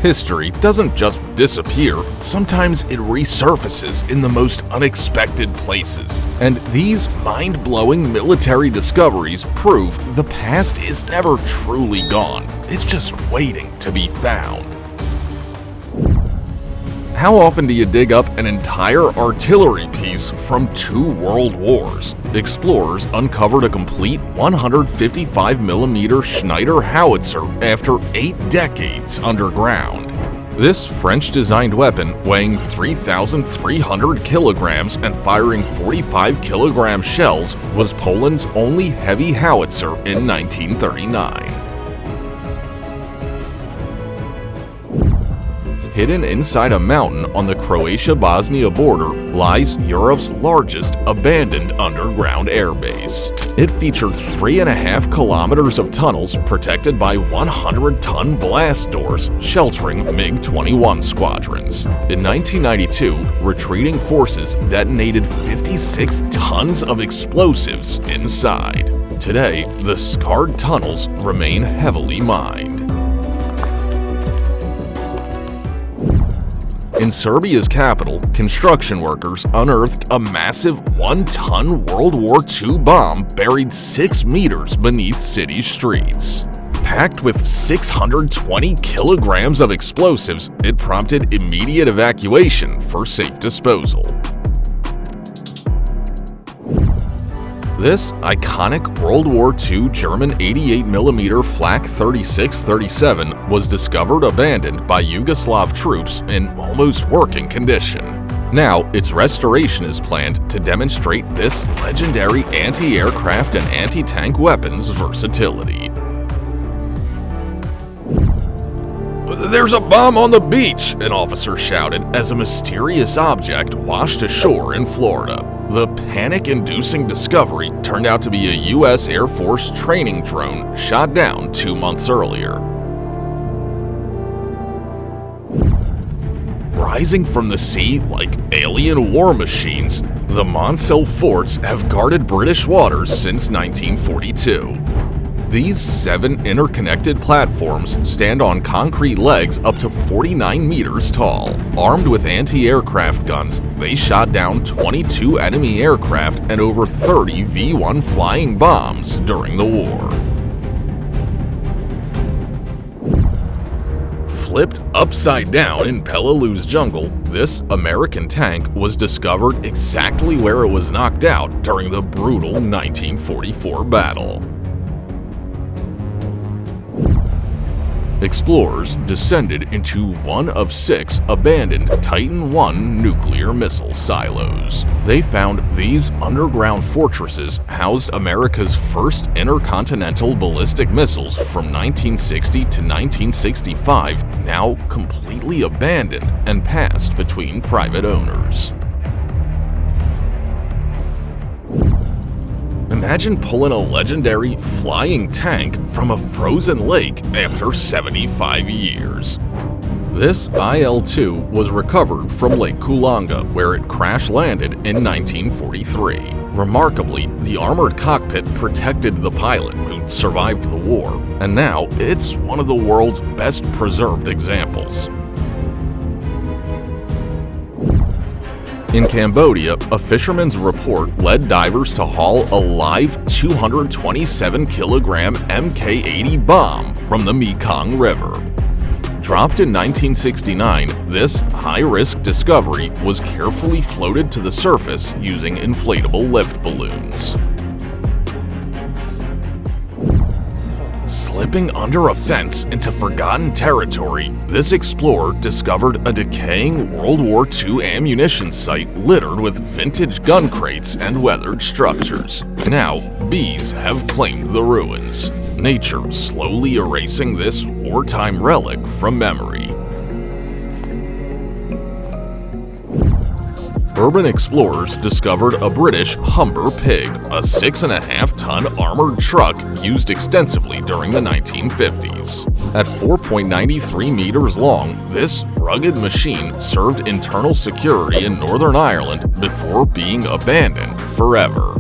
History doesn't just disappear, sometimes it resurfaces in the most unexpected places. And these mind-blowing military discoveries prove the past is never truly gone. It's just waiting to be found. How often do you dig up an entire artillery piece from 2 world wars? Explorers uncovered a complete 155mm Schneider howitzer after 8 decades underground. This French-designed weapon, weighing 3,300 kilograms and firing 45-kilogram shells, was Poland's only heavy howitzer in 1939. Hidden inside a mountain on the Croatia-Bosnia border lies Europe's largest abandoned underground airbase. It featured 3.5 kilometers of tunnels protected by 100-ton blast doors sheltering MiG-21 squadrons. In 1992, retreating forces detonated 56 tons of explosives inside. Today, the scarred tunnels remain heavily mined. In Serbia's capital, construction workers unearthed a massive 1-ton World War II bomb buried 6 meters beneath city streets. Packed with 620 kilograms of explosives, it prompted immediate evacuation for safe disposal. This iconic World War II German 88mm Flak 36-37 was discovered abandoned by Yugoslav troops in almost working condition. Now, its restoration is planned to demonstrate this legendary anti-aircraft and anti-tank weapons versatility. "There's a bomb on the beach!" an officer shouted as a mysterious object washed ashore in Florida. The panic-inducing discovery turned out to be a U.S. Air Force training drone shot down 2 months earlier. Rising from the sea like alien war machines, the Monsell forts have guarded British waters since 1942. These 7 interconnected platforms stand on concrete legs up to 49 meters tall. Armed with anti-aircraft guns, they shot down 22 enemy aircraft and over 30 V-1 flying bombs during the war. Flipped upside down in Peleliu's jungle, this American tank was discovered exactly where it was knocked out during the brutal 1944 battle. Explorers descended into one of 6 abandoned Titan I nuclear missile silos. They found these underground fortresses housed America's first intercontinental ballistic missiles from 1960 to 1965, now completely abandoned and passed between private owners. Imagine pulling a legendary flying tank from a frozen lake after 75 years. This IL-2 was recovered from Lake Kulanga, where it crash-landed in 1943. Remarkably, the armored cockpit protected the pilot who survived the war, and now it's one of the world's best preserved examples. In Cambodia, a fisherman's report led divers to haul a live 227-kilogram Mk-80 bomb from the Mekong River. Dropped in 1969, this high-risk discovery was carefully floated to the surface using inflatable lift balloons. Slipping under a fence into forgotten territory, this explorer discovered a decaying World War II ammunition site littered with vintage gun crates and weathered structures. Now, bees have claimed the ruins, nature slowly erasing this wartime relic from memory. Urban explorers discovered a British Humber Pig, a 6.5-ton armored truck used extensively during the 1950s. At 4.93 meters long, this rugged machine served internal security in Northern Ireland before being abandoned forever.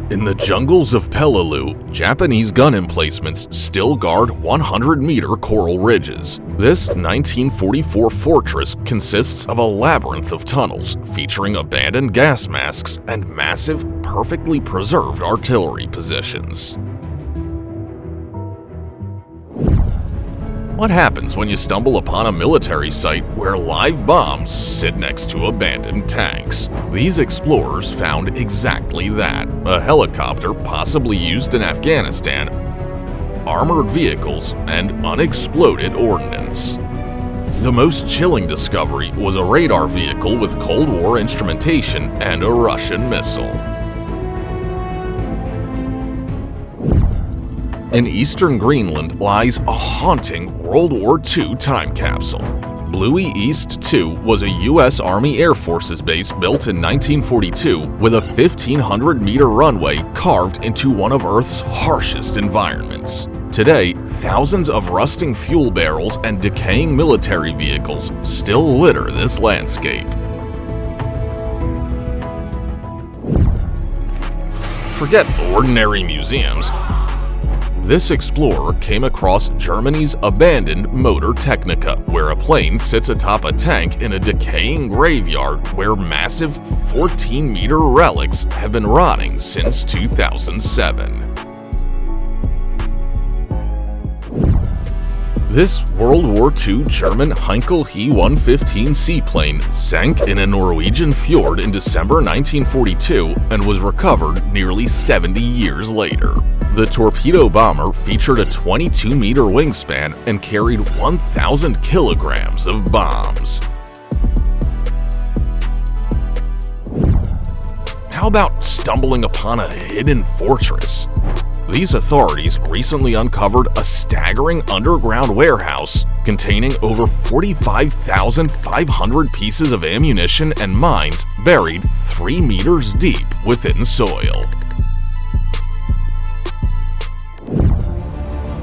In the jungles of Peleliu, Japanese gun emplacements still guard 100-meter coral ridges. This 1944 fortress consists of a labyrinth of tunnels featuring abandoned gas masks and massive, perfectly preserved artillery positions. What happens when you stumble upon a military site where live bombs sit next to abandoned tanks? These explorers found exactly that: a helicopter possibly used in Afghanistan, armored vehicles, and unexploded ordnance. The most chilling discovery was a radar vehicle with Cold War instrumentation and a Russian missile. In eastern Greenland lies a haunting World War II time capsule. Bluey East 2 was a U.S. Army Air Forces base built in 1942 with a 1,500-meter runway carved into one of Earth's harshest environments. Today, thousands of rusting fuel barrels and decaying military vehicles still litter this landscape. Forget ordinary museums. This explorer came across Germany's abandoned Motor Technica, where a plane sits atop a tank in a decaying graveyard where massive 14-meter relics have been rotting since 2007. This World War II German Heinkel He-115 seaplane sank in a Norwegian fjord in December 1942 and was recovered nearly 70 years later. The torpedo bomber featured a 22-meter wingspan and carried 1,000 kilograms of bombs. How about stumbling upon a hidden fortress? These authorities recently uncovered a staggering underground warehouse containing over 45,500 pieces of ammunition and mines buried 3 meters deep within soil.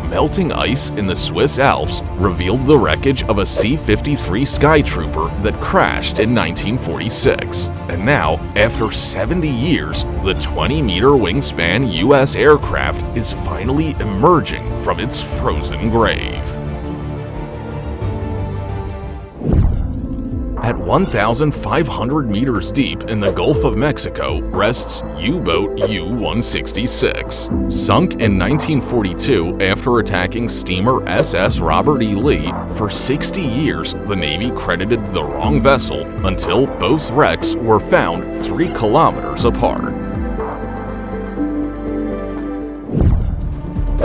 Melting ice in the Swiss Alps revealed the wreckage of a C-53 Skytrooper that crashed in 1946. And now, after 70 years, the 20-meter wingspan U.S. aircraft is finally emerging from its frozen grave. At 1,500 meters deep in the Gulf of Mexico rests U-boat U-166. Sunk in 1942 after attacking steamer SS Robert E. Lee, for 60 years the Navy credited the wrong vessel until both wrecks were found 3 kilometers apart.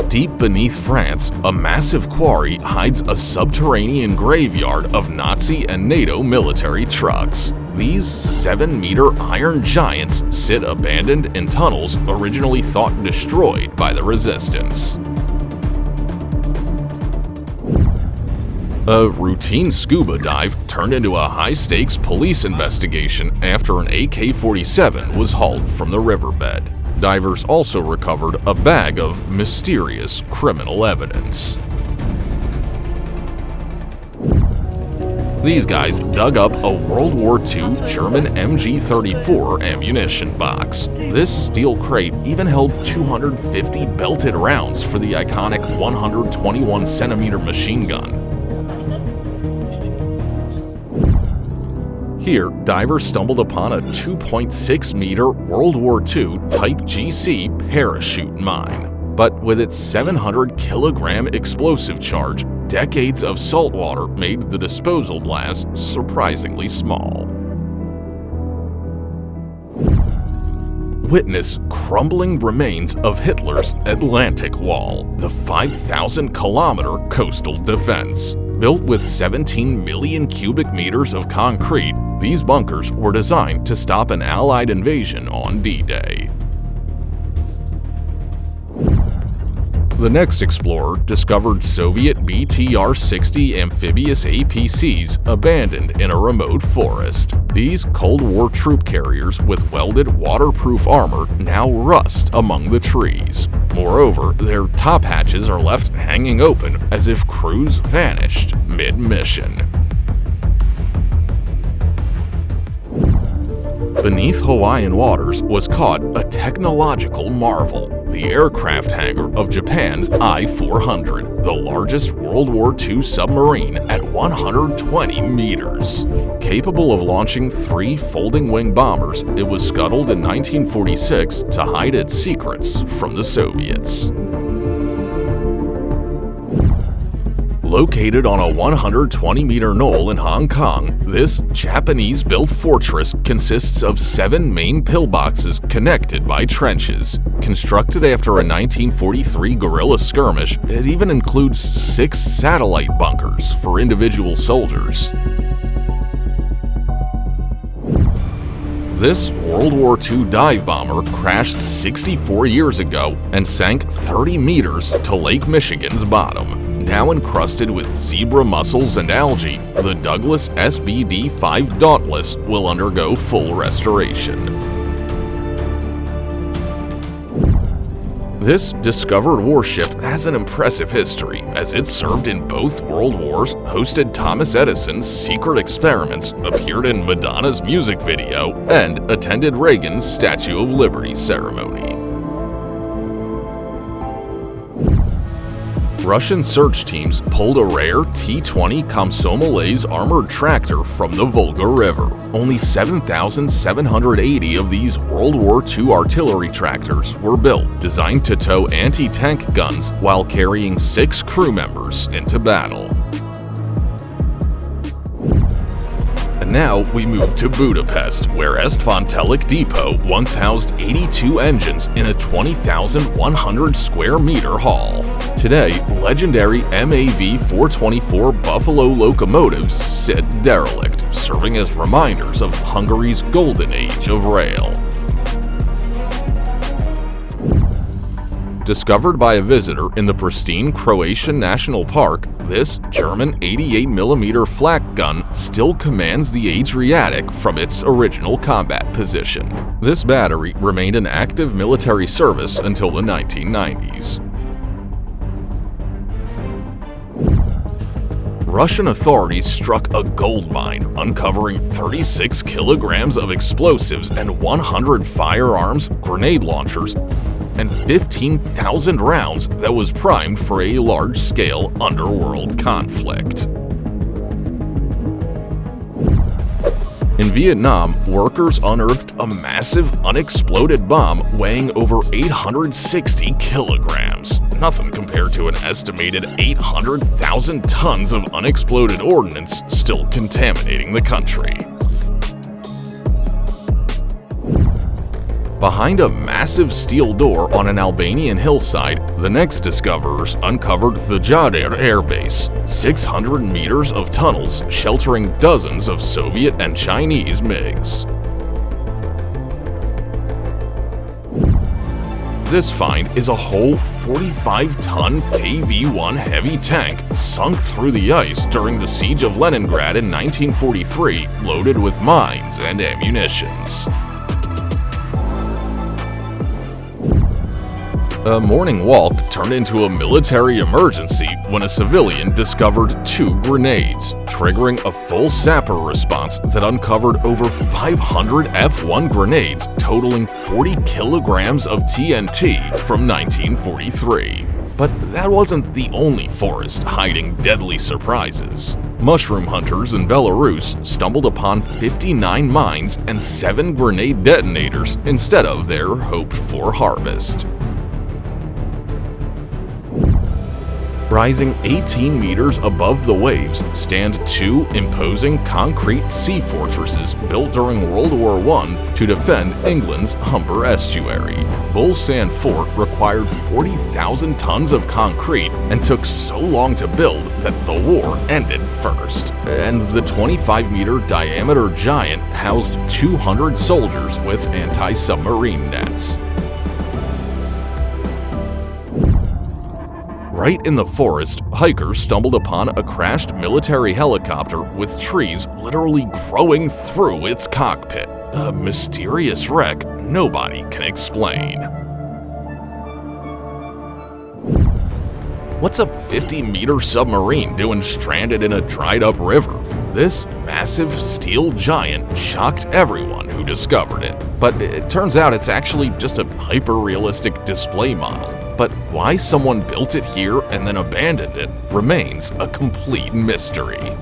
Deep beneath France, a massive quarry hides a subterranean graveyard of Nazi and NATO military trucks. These 7-meter iron giants sit abandoned in tunnels originally thought destroyed by the resistance. A routine scuba dive turned into a high-stakes police investigation after an AK-47 was hauled from the riverbed. Divers also recovered a bag of mysterious criminal evidence. These guys dug up a World War II German MG-34 ammunition box. This steel crate even held 250 belted rounds for the iconic 121-centimeter machine gun. Here, divers stumbled upon a 2.6-meter World War II Type GC parachute mine. But with its 700-kilogram explosive charge, decades of saltwater made the disposal blast surprisingly small. Witness crumbling remains of Hitler's Atlantic Wall, the 5,000-kilometer coastal defense. Built with 17 million cubic meters of concrete, these bunkers were designed to stop an Allied invasion on D-Day. The next explorer discovered Soviet BTR-60 amphibious APCs abandoned in a remote forest. These Cold War troop carriers with welded waterproof armor now rust among the trees. Moreover, their top hatches are left hanging open as if crews vanished mid-mission. Beneath Hawaiian waters was caught a technological marvel, the aircraft hangar of Japan's I-400, the largest World War II submarine at 120 meters. Capable of launching 3 folding-wing bombers, it was scuttled in 1946 to hide its secrets from the Soviets. Located on a 120-meter knoll in Hong Kong, this Japanese-built fortress consists of 7 main pillboxes connected by trenches. Constructed after a 1943 guerrilla skirmish, it even includes 6 satellite bunkers for individual soldiers. This World War II dive bomber crashed 64 years ago and sank 30 meters to Lake Michigan's bottom. Now encrusted with zebra mussels and algae, the Douglas SBD-5 Dauntless will undergo full restoration. This discovered warship has an impressive history, as it served in both World Wars, hosted Thomas Edison's secret experiments, appeared in Madonna's music video, and attended Reagan's Statue of Liberty ceremony. Russian search teams pulled a rare T-20 Komsomolets armored tractor from the Volga River. Only 7,780 of these World War II artillery tractors were built, designed to tow anti-tank guns while carrying 6 crew members into battle. And now we move to Budapest, where István Telek Depot once housed 82 engines in a 20,100 square meter hall. Today, legendary MAV 424 Buffalo locomotives sit derelict, serving as reminders of Hungary's golden age of rail. Discovered by a visitor in the pristine Croatian National Park, this German 88mm flak gun still commands the Adriatic from its original combat position. This battery remained in active military service until the 1990s. Russian authorities struck a gold mine, uncovering 36 kilograms of explosives and 100 firearms, grenade launchers, and 15,000 rounds that was primed for a large-scale underworld conflict. In Vietnam, workers unearthed a massive unexploded bomb weighing over 860 kilograms. Nothing compared to an estimated 800,000 tons of unexploded ordnance still contaminating the country. Behind a massive steel door on an Albanian hillside, the next discoverers uncovered the Jader Air Base, 600 meters of tunnels sheltering dozens of Soviet and Chinese MiGs. This find is a whole 45-ton KV-1 heavy tank sunk through the ice during the siege of Leningrad in 1943, loaded with mines and ammunitions. A morning walk turned into a military emergency when a civilian discovered 2 grenades, triggering a full sapper response that uncovered over 500 F1 grenades totaling 40 kilograms of TNT from 1943. But that wasn't the only forest hiding deadly surprises. Mushroom hunters in Belarus stumbled upon 59 mines and 7 grenade detonators instead of their hoped-for harvest. Rising 18 meters above the waves stand 2 imposing concrete sea fortresses built during World War I to defend England's Humber estuary. Bull Sand Fort required 40,000 tons of concrete and took so long to build that the war ended first. And the 25-meter diameter giant housed 200 soldiers with anti-submarine nets. Right in the forest, hikers stumbled upon a crashed military helicopter with trees literally growing through its cockpit. A mysterious wreck nobody can explain. What's a 50-meter submarine doing stranded in a dried-up river? This massive steel giant shocked everyone who discovered it, but it turns out it's actually just a hyper-realistic display model. But why someone built it here and then abandoned it remains a complete mystery.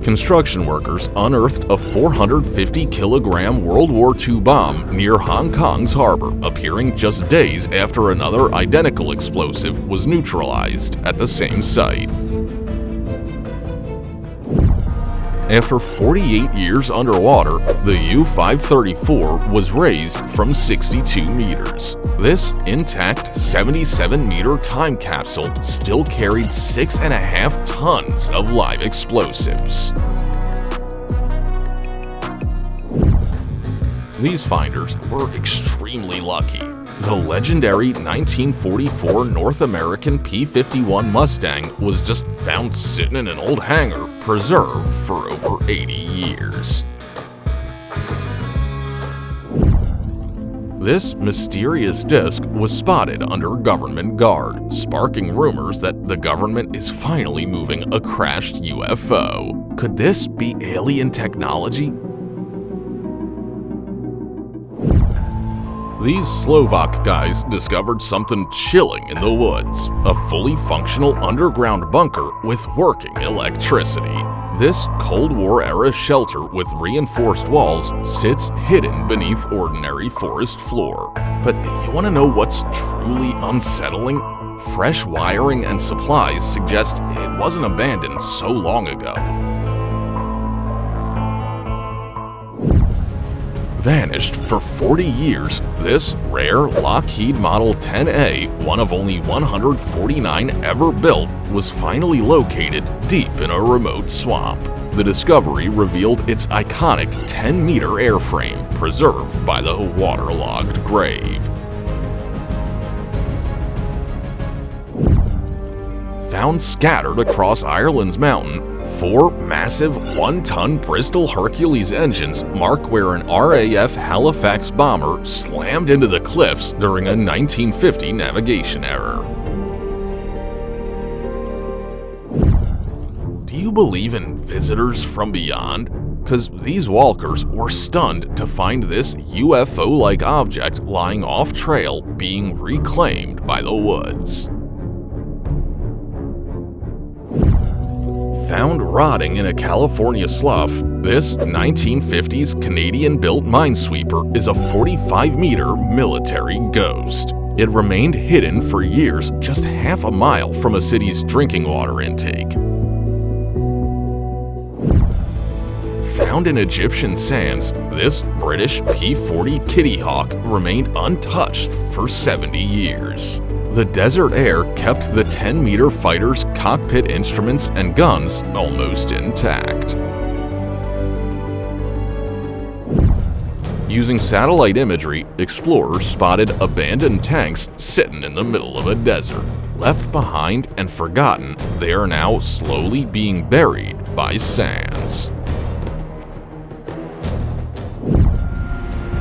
Construction workers unearthed a 450-kilogram World War II bomb near Hong Kong's harbor, appearing just days after another identical explosive was neutralized at the same site. After 48 years underwater, the U-534 was raised from 62 meters. This intact 77-meter time capsule still carried 6.5 tons of live explosives. These finders were extremely lucky. The legendary 1944 North American P-51 Mustang was just found sitting in an old hangar, preserved for over 80 years. This mysterious disc was spotted under government guard, sparking rumors that the government is finally moving a crashed UFO. Could this be alien technology? These Slovak guys discovered something chilling in the woods, a fully functional underground bunker with working electricity. This Cold War-era shelter with reinforced walls sits hidden beneath ordinary forest floor. But you want to know what's truly unsettling? Fresh wiring and supplies suggest it wasn't abandoned so long ago. Vanished for 40 years, this rare Lockheed Model 10A, one of only 149 ever built, was finally located deep in a remote swamp. The discovery revealed its iconic 10-meter airframe, preserved by the waterlogged grave. Found scattered across Ireland's mountain, 4 massive 1-ton Bristol Hercules engines mark where an RAF Halifax bomber slammed into the cliffs during a 1950 navigation error. Do you believe in visitors from beyond? Because these walkers were stunned to find this UFO-like object lying off-trail being reclaimed by the woods. Found rotting in a California slough, this 1950s Canadian-built minesweeper is a 45-meter military ghost. It remained hidden for years just half a mile from a city's drinking water intake. Found in Egyptian sands, this British P-40 Kitty Hawk remained untouched for 70 years. The desert air kept the 10-meter fighter's cockpit instruments and guns almost intact. Using satellite imagery, explorers spotted abandoned tanks sitting in the middle of a desert. Left behind and forgotten, they are now slowly being buried by sands.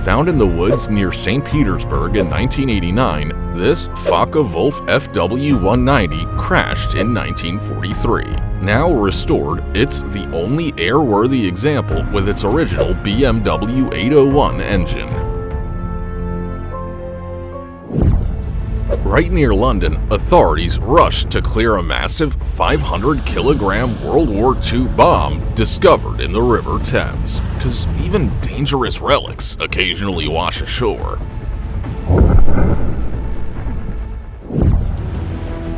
Found in the woods near St. Petersburg in 1989, this Focke-Wulf FW-190 crashed in 1943. Now restored, it's the only airworthy example with its original BMW 801 engine. Right near London, authorities rushed to clear a massive 500-kilogram World War II bomb discovered in the River Thames, because even dangerous relics occasionally wash ashore.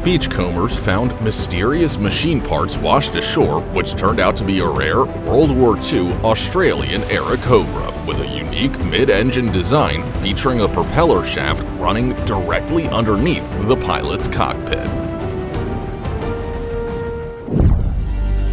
Beachcombers found mysterious machine parts washed ashore, which turned out to be a rare World War II Australian-era Cobra with a unique mid-engine design featuring a propeller shaft running directly underneath the pilot's cockpit.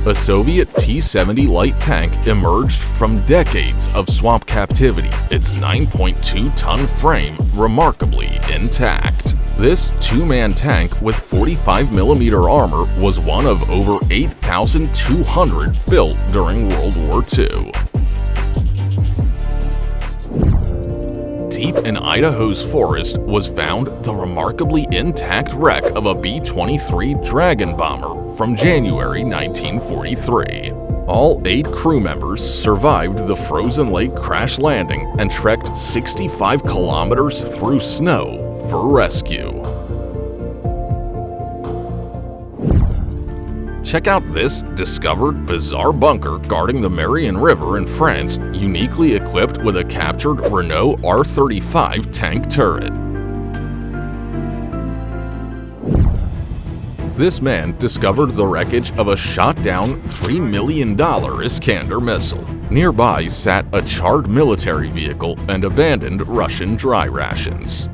A Soviet T-70 light tank emerged from decades of swamp captivity, its 9.2-ton frame remarkably intact. This 2-man tank with 45mm armor was one of over 8,200 built during World War II. Deep in Idaho's forest was found the remarkably intact wreck of a B-23 Dragon bomber from January 1943. All 8 crew members survived the frozen lake crash landing and trekked 65 kilometers through snow for rescue. Check out this discovered bizarre bunker guarding the Marion River in France, uniquely equipped with a captured Renault R35 tank turret. This man discovered the wreckage of a shot-down $3 million Iskander missile. Nearby sat a charred military vehicle and abandoned Russian dry rations.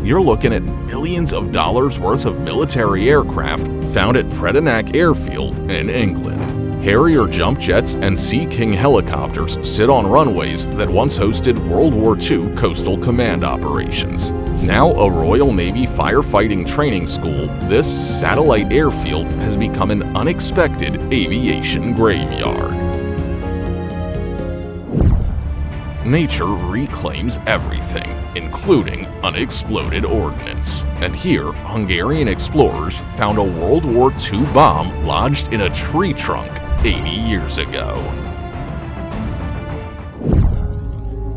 You're looking at millions of dollars worth of military aircraft found at Predenack Airfield in England. Harrier jump jets and Sea King helicopters sit on runways that once hosted World War II coastal command operations. Now a Royal Navy firefighting training school, this satellite airfield has become an unexpected aviation graveyard. Nature reclaims everything, including unexploded ordnance. And here, Hungarian explorers found a World War II bomb lodged in a tree trunk 80 years ago.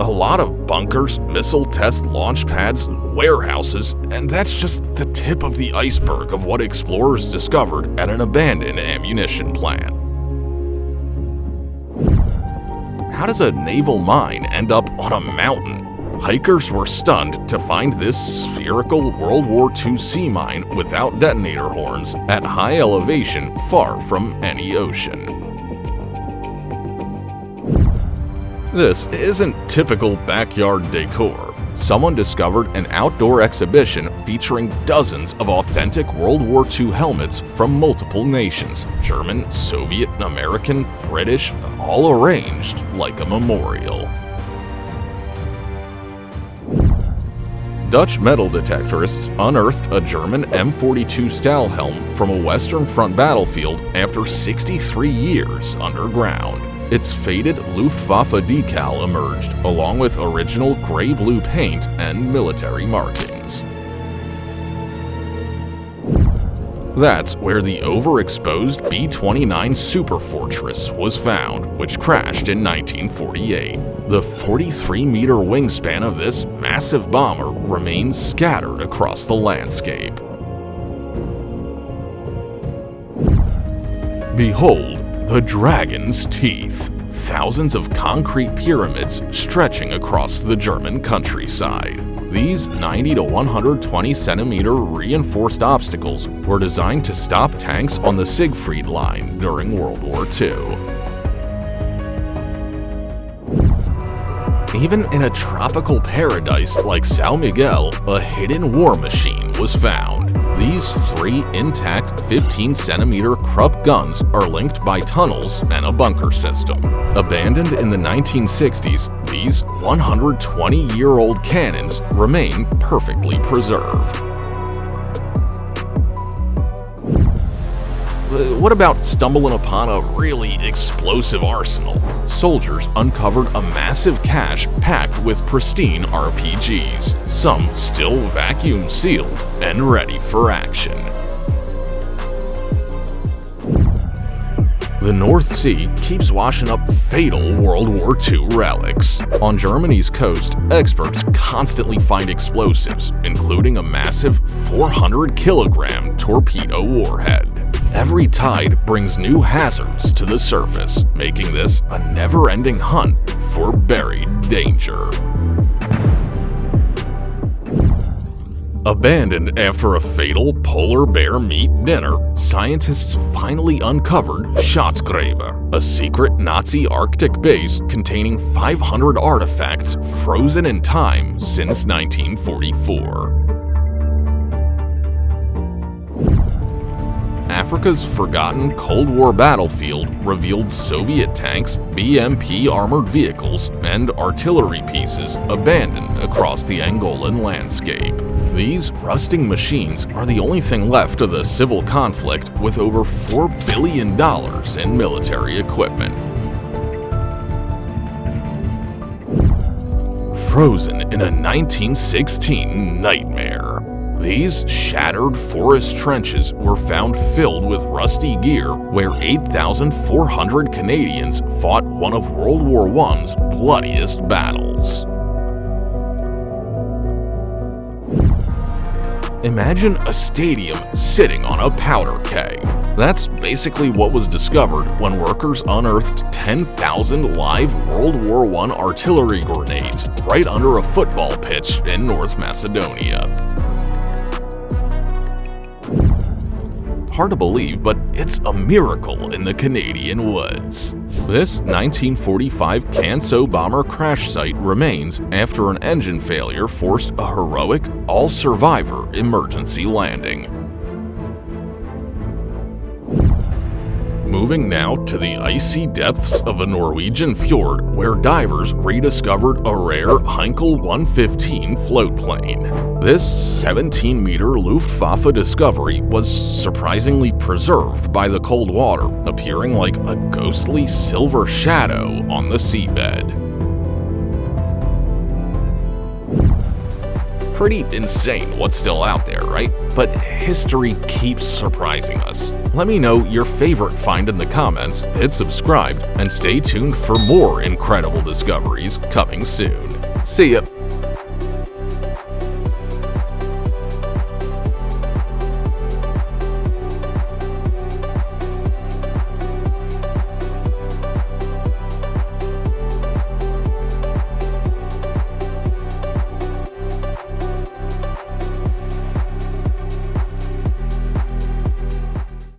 A lot of bunkers, missile test launch pads, warehouses, and that's just the tip of the iceberg of what explorers discovered at an abandoned ammunition plant. How does a naval mine end up on a mountain? Hikers were stunned to find this spherical World War II sea mine without detonator horns at high elevation far from any ocean. This isn't typical backyard decor. Someone discovered an outdoor exhibition featuring dozens of authentic World War II helmets from multiple nations, German, Soviet, American, British, all arranged like a memorial. Dutch metal detectorists unearthed a German M42 style helm from a Western Front battlefield after 63 years underground. Its faded Luftwaffe decal emerged, along with original gray-blue paint and military markings. That's where the overexposed B-29 Superfortress was found, which crashed in 1948. The 43-meter wingspan of this massive bomber remains scattered across the landscape. Behold the dragon's teeth. Thousands of concrete pyramids stretching across the German countryside. These 90 to 120 centimeter reinforced obstacles were designed to stop tanks on the Siegfried Line during World War II. Even in a tropical paradise like São Miguel, a hidden war machine was found. These 3 intact 15-centimeter Krupp guns are linked by tunnels and a bunker system. Abandoned in the 1960s, these 120-year-old cannons remain perfectly preserved. What about stumbling upon a really explosive arsenal? Soldiers uncovered a massive cache packed with pristine RPGs, some still vacuum sealed and ready for action. The North Sea keeps washing up fatal World War II relics. On Germany's coast, experts constantly find explosives, including a massive 400-kilogram torpedo warhead. Every tide brings new hazards to the surface, making this a never-ending hunt for buried danger. Abandoned after a fatal polar bear meat dinner, scientists finally uncovered Schatzgräber, a secret Nazi Arctic base containing 500 artifacts frozen in time since 1944. Africa's forgotten Cold War battlefield revealed Soviet tanks, BMP armored vehicles, and artillery pieces abandoned across the Angolan landscape. These rusting machines are the only thing left of the civil conflict with over $4 billion in military equipment. frozen in a 1916 nightmare. These shattered forest trenches were found filled with rusty gear where 8,400 Canadians fought one of World War I's bloodiest battles. Imagine a stadium sitting on a powder keg. That's basically what was discovered when workers unearthed 10,000 live World War I artillery grenades right under a football pitch in North Macedonia. Hard to believe, but it's a miracle in the Canadian woods. This 1945 Canso bomber crash site remains after an engine failure forced a heroic, all-survivor emergency landing. Moving now to the icy depths of a Norwegian fjord where divers rediscovered a rare Heinkel 115 float plane. This 17-meter Luftwaffe discovery was surprisingly preserved by the cold water, appearing like a ghostly silver shadow on the seabed. Pretty insane what's still out there, right? But history keeps surprising us. Let me know your favorite find in the comments, hit subscribe, and stay tuned for more incredible discoveries coming soon. See ya!